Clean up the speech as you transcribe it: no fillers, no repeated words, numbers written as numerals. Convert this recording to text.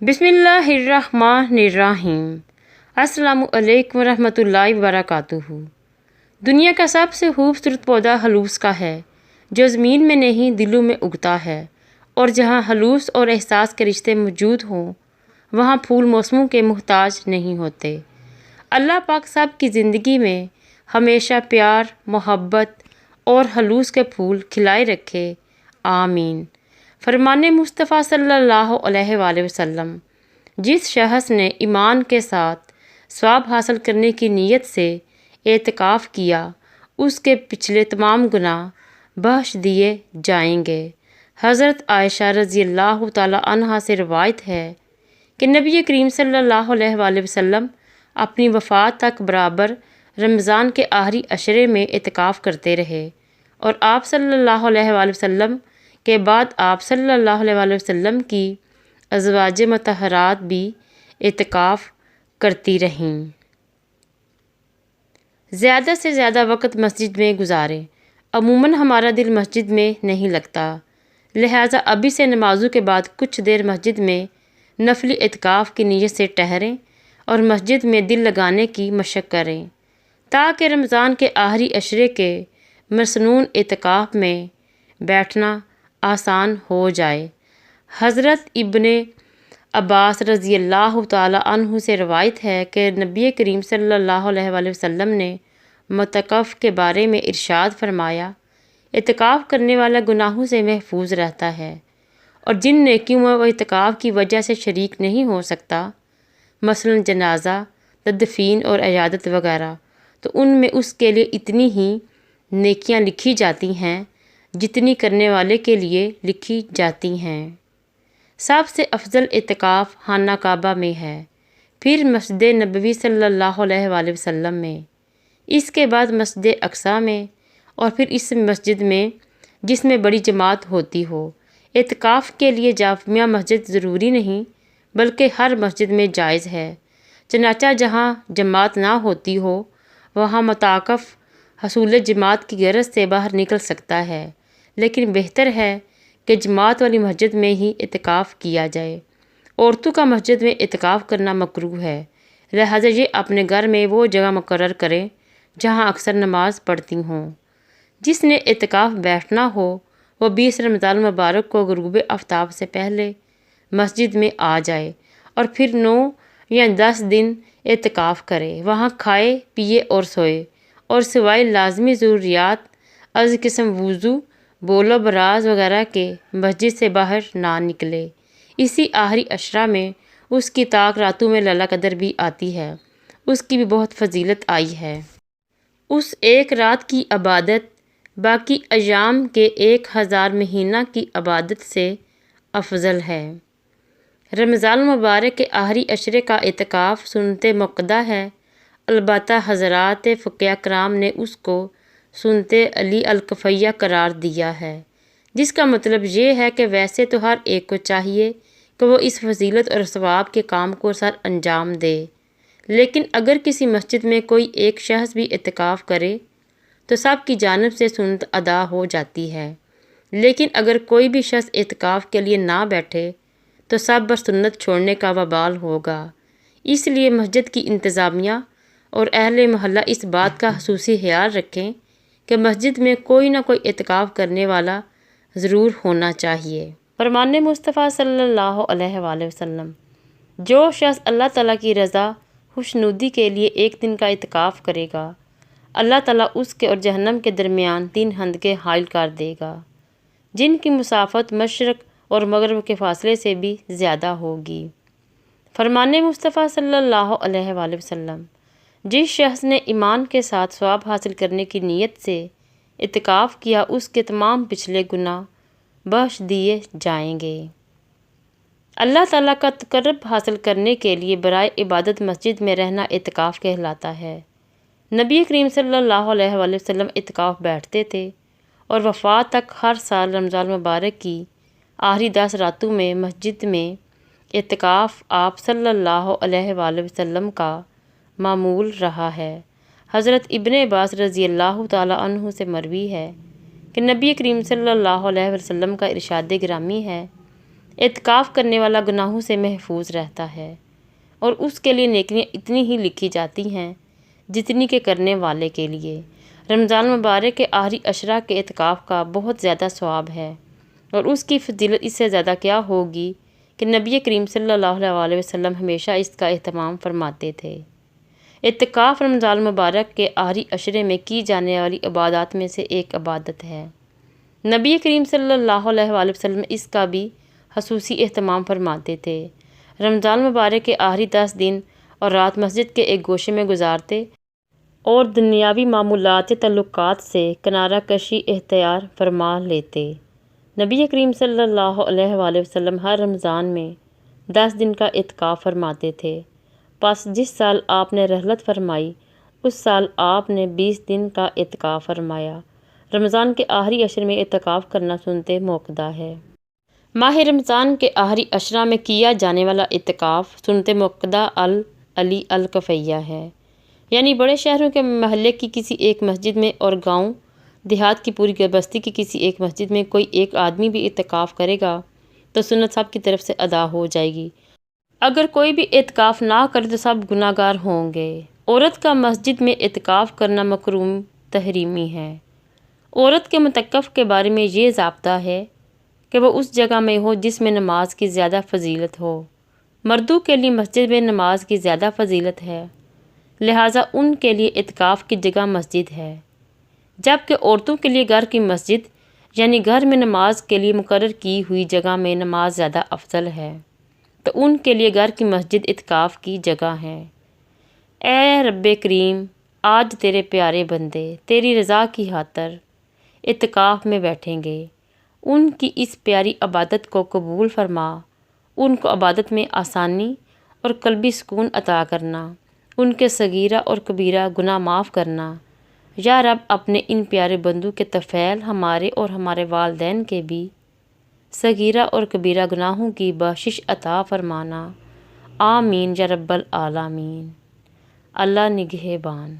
بسم اللہ الرحمن الرحیم۔ السلام علیکم ورحمۃ اللہ وبرکاتہ۔ دنیا کا سب سے خوبصورت پودا خلوص کا ہے، جو زمین میں نہیں دلوں میں اگتا ہے، اور جہاں خلوص اور احساس کے رشتے موجود ہوں وہاں پھول موسموں کے محتاج نہیں ہوتے۔ اللہ پاک سب کی زندگی میں ہمیشہ پیار، محبت اور خلوص کے پھول کھلائے رکھے، آمین۔ فرمان مصطفیٰ صلی اللہ علیہ وآلہ وسلم: جس شخص نے ایمان کے ساتھ ثواب حاصل کرنے کی نیت سے اعتکاف کیا اس کے پچھلے تمام گناہ بخش دیے جائیں گے۔ حضرت عائشہ رضی اللہ تعالی عنہا سے روایت ہے کہ نبی کریم صلی اللہ علیہ وآلہ وسلم اپنی وفات تک برابر رمضان کے آخری عشرے میں اعتکاف کرتے رہے، اور آپ صلی اللہ علیہ وآلہ وسلم کے بعد آپ صلی اللہ علیہ وآلہ وسلم کی ازواج مطہرات بھی اعتکاف کرتی رہیں۔ زیادہ سے زیادہ وقت مسجد میں گزاریں۔ عموماً ہمارا دل مسجد میں نہیں لگتا، لہٰذا ابھی سے نمازوں کے بعد کچھ دیر مسجد میں نفلی اعتکاف کی نیت سے ٹھہریں اور مسجد میں دل لگانے کی مشق کریں، تاکہ رمضان کے آخری عشرے کے مسنون اعتکاف میں بیٹھنا آسان ہو جائے۔ حضرت ابن عباس رضی اللہ تعالی عنہ سے روایت ہے کہ نبی کریم صلی اللہ علیہ وآلہ وسلم نے معتکف کے بارے میں ارشاد فرمایا: اعتکاف کرنے والا گناہوں سے محفوظ رہتا ہے، اور جن نیکیوں میں وہ اعتکاف کی وجہ سے شریک نہیں ہو سکتا، مثلاً جنازہ، تدفین اور عیادت وغیرہ، تو ان میں اس کے لیے اتنی ہی نیکیاں لکھی جاتی ہیں جتنی کرنے والے کے لیے لکھی جاتی ہیں۔ سب سے افضل اعتکاف خانہ کعبہ میں ہے، پھر مسجد نبوی صلی اللہ علیہ وآلہ وسلم میں، اس کے بعد مسجد اقصیٰ میں، اور پھر اس مسجد میں جس میں بڑی جماعت ہوتی ہو۔ اعتکاف کے لیے جامع مسجد ضروری نہیں بلکہ ہر مسجد میں جائز ہے، چنانچہ جہاں جماعت نہ ہوتی ہو وہاں معتکف حصول جماعت کی غرض سے باہر نکل سکتا ہے، لیکن بہتر ہے کہ جماعت والی مسجد میں ہی اعتکاف کیا جائے۔ عورتوں کا مسجد میں اعتکاف کرنا مکروہ ہے، لہٰذا یہ اپنے گھر میں وہ جگہ مقرر کریں جہاں اکثر نماز پڑھتی ہوں۔ جس نے اعتکاف بیٹھنا ہو وہ 20 رمضان المبارک کو غروب آفتاب سے پہلے مسجد میں آ جائے اور پھر 9 یا 10 دن اعتکاف کرے، وہاں کھائے پیے اور سوئے، اور سوائے لازمی ضروریات از قسم وضو، بول و براز وغیرہ کے مسجد سے باہر نہ نکلے۔ اسی آخری عشرہ میں اس کی طاق راتوں میں لیلۃ القدر بھی آتی ہے، اس کی بھی بہت فضیلت آئی ہے۔ اس ایک رات کی عبادت باقی ایام کے 1000 مہینہ کی عبادت سے افضل ہے۔ رمضان المبارک کے آخری عشرے کا اعتکاف سنت مؤکدہ ہے، البتہ حضرات فقہاء کرام نے اس کو سنت علی الکفیہ قرار دیا ہے، جس کا مطلب یہ ہے کہ ویسے تو ہر ایک کو چاہیے کہ وہ اس فضیلت اور ثواب کے کام کو سر انجام دے، لیکن اگر کسی مسجد میں کوئی ایک شخص بھی اعتکاف کرے تو سب کی جانب سے سنت ادا ہو جاتی ہے، لیکن اگر کوئی بھی شخص اعتکاف کے لیے نہ بیٹھے تو سب پر سنت چھوڑنے کا وبال ہوگا۔ اس لیے مسجد کی انتظامیہ اور اہل محلہ اس بات کا خصوصی خیال رکھیں کہ مسجد میں کوئی نہ کوئی اعتکاف کرنے والا ضرور ہونا چاہیے۔ فرمان مصطفیٰ صلی اللہ علیہ وآلہ وسلم: جو شخص اللہ تعالیٰ کی رضا خوشنودی کے لیے ایک دن کا اعتکاف کرے گا، اللہ تعالیٰ اس کے اور جہنم کے درمیان 3 خندقیں حائل کر دے گا، جن کی مسافت مشرق اور مغرب کے فاصلے سے بھی زیادہ ہوگی۔ فرمان مصطفیٰ صلی اللہ علیہ وآلہ وسلم: جس شخص نے ایمان کے ساتھ ثواب حاصل کرنے کی نیت سے اعتکاف کیا اس کے تمام پچھلے گناہ بخش دیے جائیں گے۔ اللہ تعالیٰ کا تقرب حاصل کرنے کے لیے برائے عبادت مسجد میں رہنا اعتکاف کہلاتا ہے۔ نبی کریم صلی اللہ علیہ وآلہ وسلم اعتکاف بیٹھتے تھے اور وفات تک ہر سال رمضان المبارک کی آخری 10 راتوں میں مسجد میں اعتکاف آپ صلی اللہ علیہ وآلہ وسلم کا معمول رہا ہے۔ حضرت ابن عباس رضی اللہ تعالی عنہ سے مروی ہے کہ نبی کریم صلی اللہ علیہ وسلم کا ارشاد گرامی ہے: اعتکاف کرنے والا گناہوں سے محفوظ رہتا ہے اور اس کے لیے نیکیاں اتنی ہی لکھی جاتی ہیں جتنی کہ کرنے والے کے لیے۔ رمضان مبارک کے آخری عشرہ کے اعتکاف کا بہت زیادہ ثواب ہے، اور اس کی فضیلت اس سے زیادہ کیا ہوگی کہ نبی کریم صلی اللہ علیہ وسلم ہمیشہ اس کا اہتمام فرماتے تھے۔ اعتکاف رمضان مبارک کے آخری عشرے میں کی جانے والی عبادات میں سے ایک عبادت ہے۔ نبی کریم صلی اللہ علیہ وسلم اس کا بھی خصوصی اہتمام فرماتے تھے۔ رمضان مبارک کے آخری 10 دن اور رات مسجد کے ایک گوشے میں گزارتے اور دنیاوی معمولات تعلقات سے کنارہ کشی اختیار فرما لیتے۔ نبی کریم صلی اللہ علیہ وسلم ہر رمضان میں 10 دن کا اعتکاف فرماتے تھے۔ پس جس سال آپ نے رحلت فرمائی اس سال آپ نے 20 دن کا اعتکاف فرمایا۔ رمضان کے آخری عشر میں اعتکاف کرنا سنت موقدہ ہے۔ ماہ رمضان کے آخری عشرہ میں کیا جانے والا اعتکاف سنت موقدہ علی الکفیہ ہے، یعنی بڑے شہروں کے محلے کی کسی ایک مسجد میں اور گاؤں دیہات کی پوری بستی کی کسی ایک مسجد میں کوئی ایک آدمی بھی اعتکاف کرے گا تو سنت سب کی طرف سے ادا ہو جائے گی۔ اگر کوئی بھی اعتکاف نہ کرے تو سب گناہ گار ہوں گے۔ عورت کا مسجد میں اعتکاف کرنا مکروہ تحریمی ہے۔ عورت کے معتکف کے بارے میں یہ ضابطہ ہے کہ وہ اس جگہ میں ہو جس میں نماز کی زیادہ فضیلت ہو۔ مردوں کے لیے مسجد میں نماز کی زیادہ فضیلت ہے، لہٰذا ان کے لیے اعتکاف کی جگہ مسجد ہے، جبکہ عورتوں کے لیے گھر کی مسجد یعنی گھر میں نماز کے لیے مقرر کی ہوئی جگہ میں نماز زیادہ افضل ہے، تو ان کے لیے گھر کی مسجد اعتکاف کی جگہ ہے۔ اے رب کریم، آج تیرے پیارے بندے تیری رضا کی خاطر اعتکاف میں بیٹھیں گے، ان کی اس پیاری عبادت کو قبول فرما، ان کو عبادت میں آسانی اور قلبی سکون عطا کرنا، ان کے صغیرہ اور کبیرہ گناہ معاف کرنا۔ یا رب اپنے ان پیارے بندوں کے طفیل ہمارے اور ہمارے والدین کے بھی صغیرہ اور کبیرہ گناہوں کی بخشش عطا فرمانا۔ آمین یا رب العالمین۔ اللہ نگہبان۔